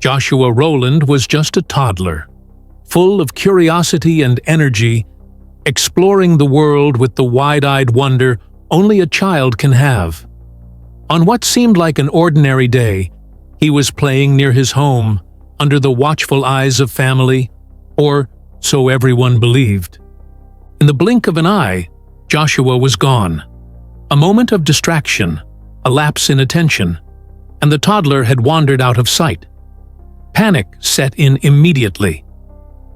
Joshua Rowland was just a toddler, full of curiosity and energy, exploring the world with the wide-eyed wonder only a child can have. On what seemed like an ordinary day, he was playing near his home, under the watchful eyes of family, or so everyone believed. In the blink of an eye, Joshua was gone. A moment of distraction, a lapse in attention, and the toddler had wandered out of sight. Panic set in immediately.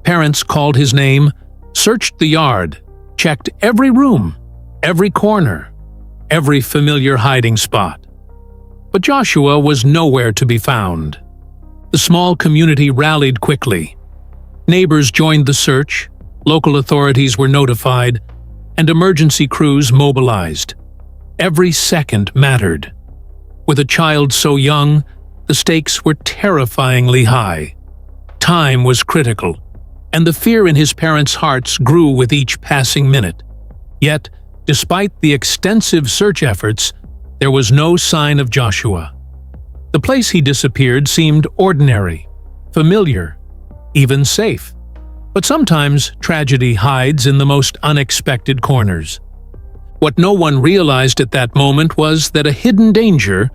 Parents called his name, searched the yard, checked every room, every corner, every familiar hiding spot. But Joshua was nowhere to be found. The small community rallied quickly. Neighbors joined the search, local authorities were notified, and emergency crews mobilized. Every second mattered. With a child so young, the stakes were terrifyingly high. Time was critical, and the fear in his parents' hearts grew with each passing minute. Yet, despite the extensive search efforts, there was no sign of Joshua. The place he disappeared seemed ordinary, familiar, even safe. But sometimes tragedy hides in the most unexpected corners. What no one realized at that moment was that a hidden danger,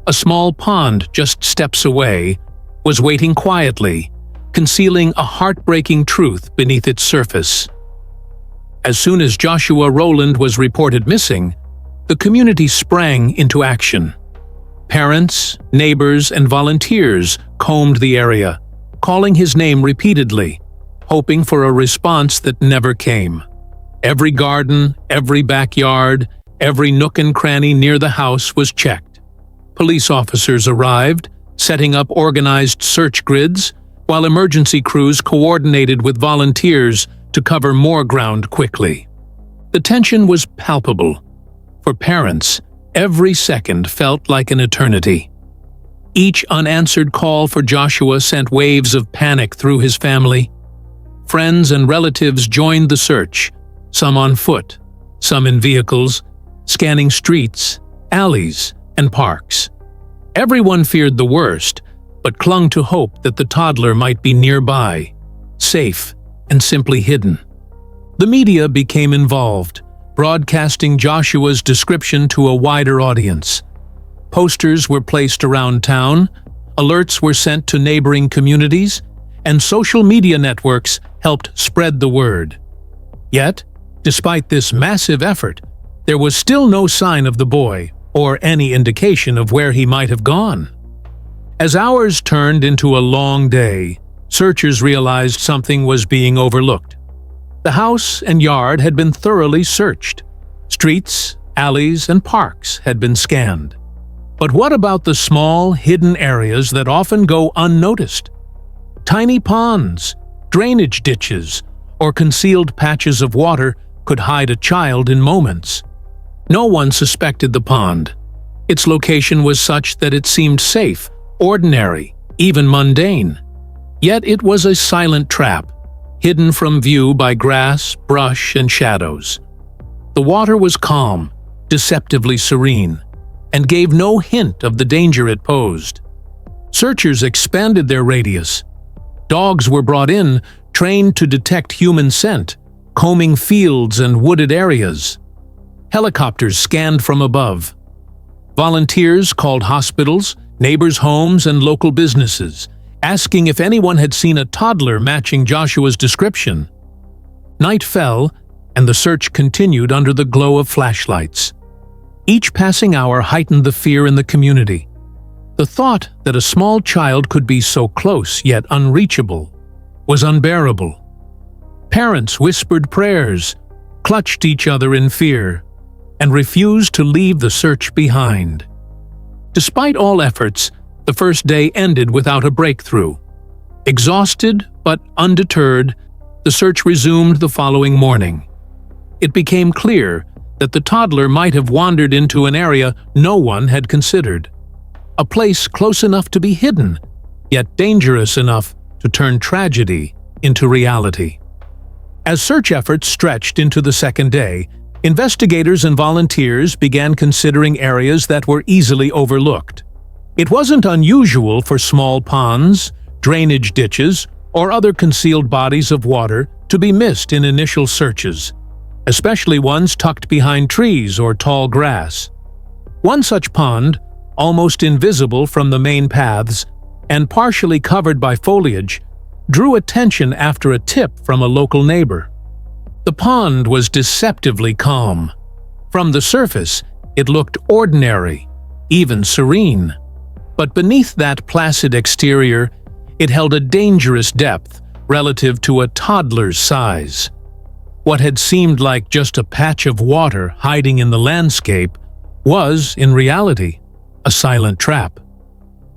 a small pond just steps away, was waiting quietly, concealing a heartbreaking truth beneath its surface. As soon as Joshua Rowland was reported missing, the community sprang into action. Parents, neighbors, and volunteers combed the area, calling his name repeatedly, hoping for a response that never came. Every garden, every backyard, every nook and cranny near the house was checked. Police officers arrived, setting up organized search grids, while emergency crews coordinated with volunteers to cover more ground quickly. The tension was palpable. For parents, every second felt like an eternity. Each unanswered call for Joshua sent waves of panic through his family. Friends and relatives joined the search, some on foot, some in vehicles, scanning streets, alleys, and parks. Everyone feared the worst, but clung to hope that the toddler might be nearby, safe, and simply hidden. The media became involved, broadcasting Joshua's description to a wider audience. Posters were placed around town, alerts were sent to neighboring communities, and social media networks helped spread the word. Yet, despite this massive effort, there was still no sign of the boy or any indication of where he might have gone. As hours turned into a long day, searchers realized something was being overlooked. The house and yard had been thoroughly searched. Streets, alleys, and parks had been scanned. But what about the small, hidden areas that often go unnoticed? Tiny ponds, drainage ditches, or concealed patches of water could hide a child in moments. No one suspected the pond. Its location was such that it seemed safe, ordinary, even mundane. Yet it was a silent trap, hidden from view by grass, brush, and shadows. The water was calm, deceptively serene, and gave no hint of the danger it posed. Searchers expanded their radius. Dogs were brought in, trained to detect human scent, combing fields and wooded areas. Helicopters scanned from above. Volunteers called hospitals, neighbors' homes, and local businesses, asking if anyone had seen a toddler matching Joshua's description. Night fell, and the search continued under the glow of flashlights. Each passing hour heightened the fear in the community. The thought that a small child could be so close yet unreachable was unbearable. Parents whispered prayers, clutched each other in fear, and refused to leave the search behind. Despite all efforts, the first day ended without a breakthrough. Exhausted but undeterred, the search resumed the following morning. It became clear that the toddler might have wandered into an area no one had considered. A place close enough to be hidden, yet dangerous enough to turn tragedy into reality. As search efforts stretched into the second day, investigators and volunteers began considering areas that were easily overlooked. It wasn't unusual for small ponds, drainage ditches, or other concealed bodies of water to be missed in initial searches, especially ones tucked behind trees or tall grass. One such pond, almost invisible from the main paths and partially covered by foliage, drew attention after a tip from a local neighbor. The pond was deceptively calm. From the surface, it looked ordinary, even serene. But beneath that placid exterior, it held a dangerous depth relative to a toddler's size. What had seemed like just a patch of water hiding in the landscape was, in reality, a silent trap.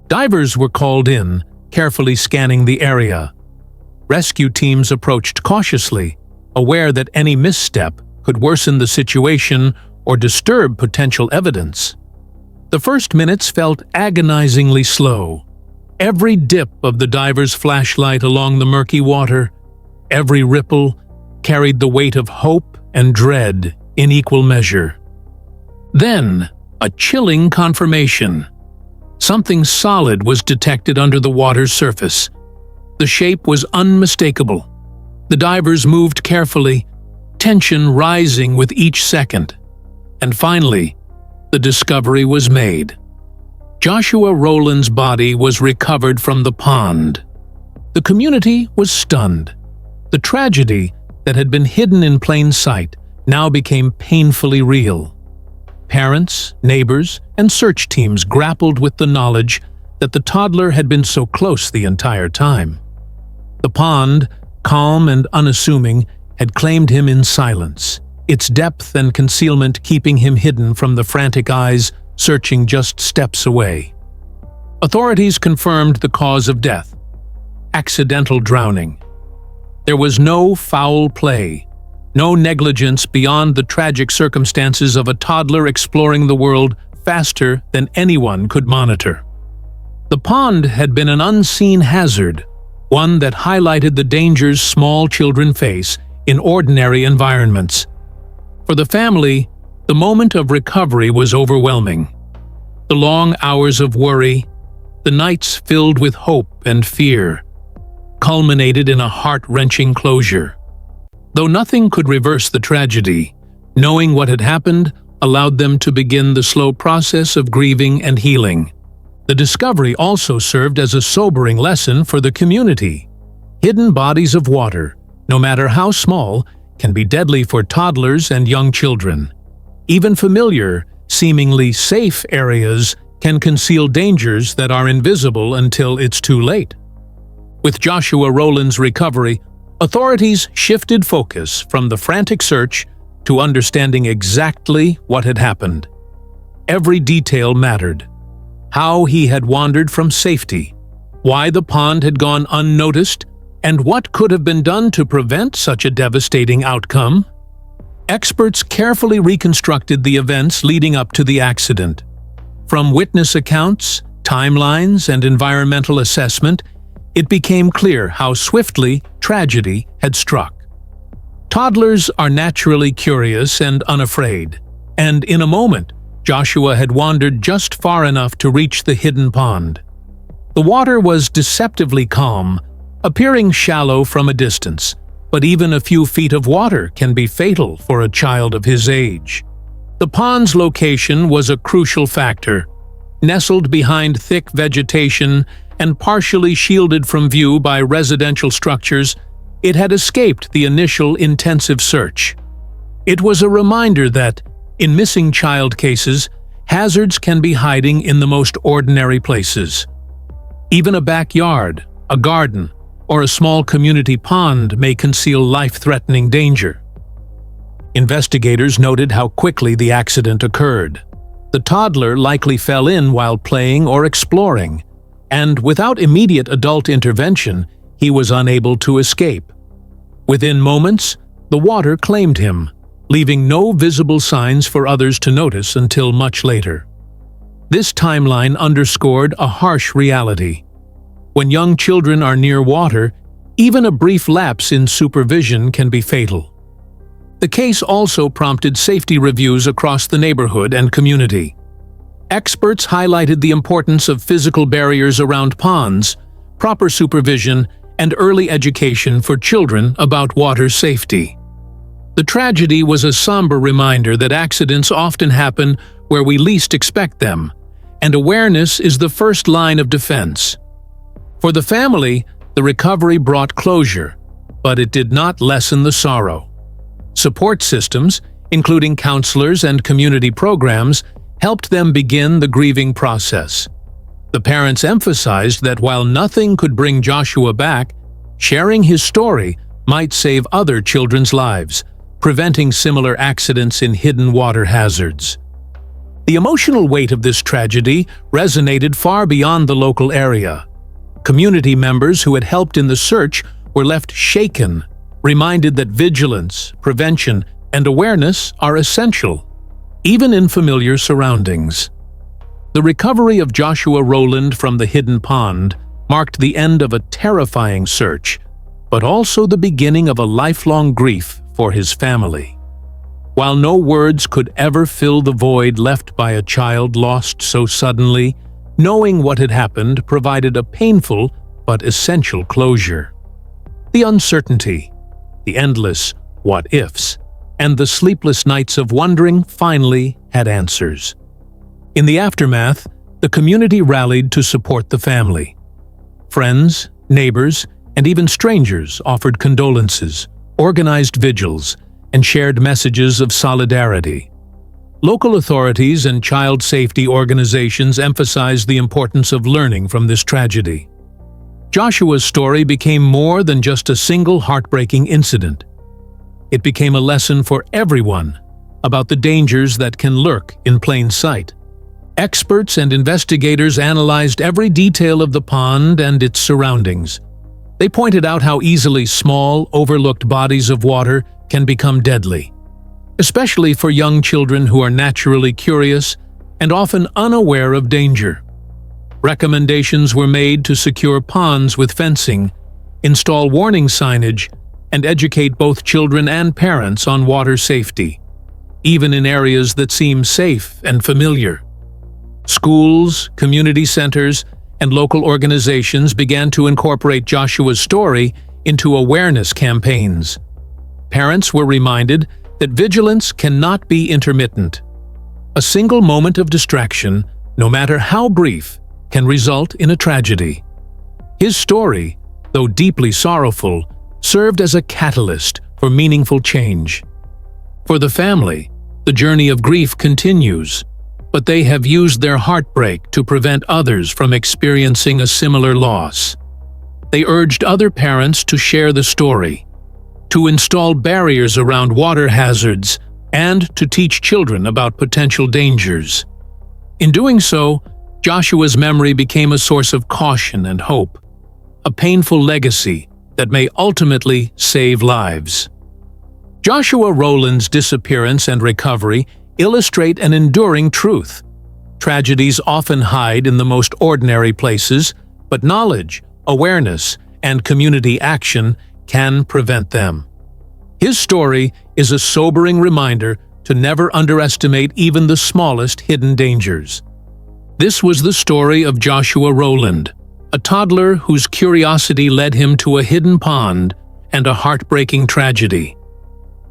Divers were called in, carefully scanning the area. Rescue teams approached cautiously, aware that any misstep could worsen the situation or disturb potential evidence. The first minutes felt agonizingly slow. Every dip of the diver's flashlight along the murky water, every ripple, carried the weight of hope and dread in equal measure. Then, a chilling confirmation. Something solid was detected under the water's surface. The shape was unmistakable. The divers moved carefully, tension rising with each second. And finally, the discovery was made. Joshua Rowland's body was recovered from the pond. The community was stunned. The tragedy that had been hidden in plain sight now became painfully real. Parents, neighbors, and search teams grappled with the knowledge that the toddler had been so close the entire time. The pond, calm and unassuming, had claimed him in silence, its depth and concealment keeping him hidden from the frantic eyes searching just steps away. Authorities confirmed the cause of death: accidental drowning. There was no foul play, no negligence beyond the tragic circumstances of a toddler exploring the world faster than anyone could monitor. The pond had been an unseen hazard, one that highlighted the dangers small children face in ordinary environments. For the family, the moment of recovery was overwhelming. The long hours of worry, the nights filled with hope and fear, culminated in a heart-wrenching closure. Though nothing could reverse the tragedy, knowing what had happened allowed them to begin the slow process of grieving and healing. The discovery also served as a sobering lesson for the community. Hidden bodies of water, no matter how small, can be deadly for toddlers and young children. Even familiar, seemingly safe areas can conceal dangers that are invisible until it's too late. With Joshua Rowland's recovery, authorities shifted focus from the frantic search to understanding exactly what had happened. Every detail mattered. How he had wandered from safety, why the pond had gone unnoticed, and what could have been done to prevent such a devastating outcome. Experts carefully reconstructed the events leading up to the accident. From witness accounts, timelines, and environmental assessment, it became clear how swiftly tragedy had struck. Toddlers are naturally curious and unafraid, and in a moment, Joshua had wandered just far enough to reach the hidden pond. The water was deceptively calm, appearing shallow from a distance, but even a few feet of water can be fatal for a child of his age. The pond's location was a crucial factor. Nestled behind thick vegetation and partially shielded from view by residential structures, it had escaped the initial intensive search. It was a reminder that, in missing child cases, hazards can be hiding in the most ordinary places. Even a backyard, a garden, or a small community pond may conceal life-threatening danger. Investigators noted how quickly the accident occurred. The toddler likely fell in while playing or exploring, and without immediate adult intervention, he was unable to escape. Within moments, the water claimed him, leaving no visible signs for others to notice until much later. This timeline underscored a harsh reality. When young children are near water, even a brief lapse in supervision can be fatal. The case also prompted safety reviews across the neighborhood and community. Experts highlighted the importance of physical barriers around ponds, proper supervision, and early education for children about water safety. The tragedy was a somber reminder that accidents often happen where we least expect them, and awareness is the first line of defense. For the family, the recovery brought closure, but it did not lessen the sorrow. Support systems, including counselors and community programs, helped them begin the grieving process. The parents emphasized that while nothing could bring Joshua back, sharing his story might save other children's lives, preventing similar accidents in hidden water hazards. The emotional weight of this tragedy resonated far beyond the local area. Community members who had helped in the search were left shaken, reminded that vigilance, prevention, and awareness are essential, even in familiar surroundings. The recovery of Joshua Rowland from the hidden pond marked the end of a terrifying search, but also the beginning of a lifelong grief for his family. While no words could ever fill the void left by a child lost so suddenly, knowing what had happened provided a painful but essential closure. The uncertainty, the endless what-ifs, and the sleepless nights of wondering finally had answers. In the aftermath, the community rallied to support the family. Friends, neighbors, and even strangers offered condolences, organized vigils, and shared messages of solidarity. Local authorities and child safety organizations emphasized the importance of learning from this tragedy. Joshua's story became more than just a single heartbreaking incident. It became a lesson for everyone about the dangers that can lurk in plain sight. Experts and investigators analyzed every detail of the pond and its surroundings. They pointed out how easily small, overlooked bodies of water can become deadly, especially for young children who are naturally curious and often unaware of danger. Recommendations were made to secure ponds with fencing, install warning signage, and educate both children and parents on water safety, even in areas that seem safe and familiar. Schools, community centers, and local organizations began to incorporate Joshua's story into awareness campaigns. Parents were reminded that vigilance cannot be intermittent. A single moment of distraction, no matter how brief, can result in a tragedy. His story, though deeply sorrowful, served as a catalyst for meaningful change. For the family, the journey of grief continues, but they have used their heartbreak to prevent others from experiencing a similar loss. They urged other parents to share the story, to install barriers around water hazards, and to teach children about potential dangers. In doing so, Joshua's memory became a source of caution and hope, a painful legacy that may ultimately save lives. Joshua Rowland's disappearance and recovery illustrate an enduring truth. Tragedies often hide in the most ordinary places, but knowledge, awareness, and community action can prevent them. His story is a sobering reminder to never underestimate even the smallest hidden dangers. This was the story of Joshua Rowland, a toddler whose curiosity led him to a hidden pond and a heartbreaking tragedy.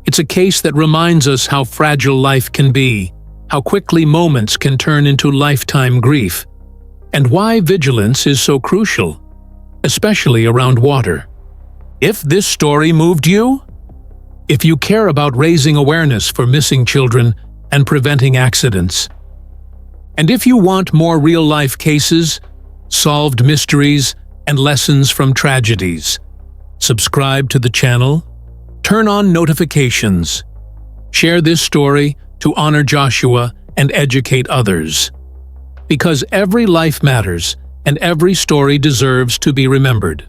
It's a case that reminds us how fragile life can be, how quickly moments can turn into lifetime grief, and why vigilance is so crucial, especially around water. If this story moved you, if you care about raising awareness for missing children and preventing accidents, and if you want more real-life cases, solved mysteries, and lessons from tragedies, subscribe to the channel, turn on notifications, share this story to honor Joshua and educate others. Because every life matters and every story deserves to be remembered.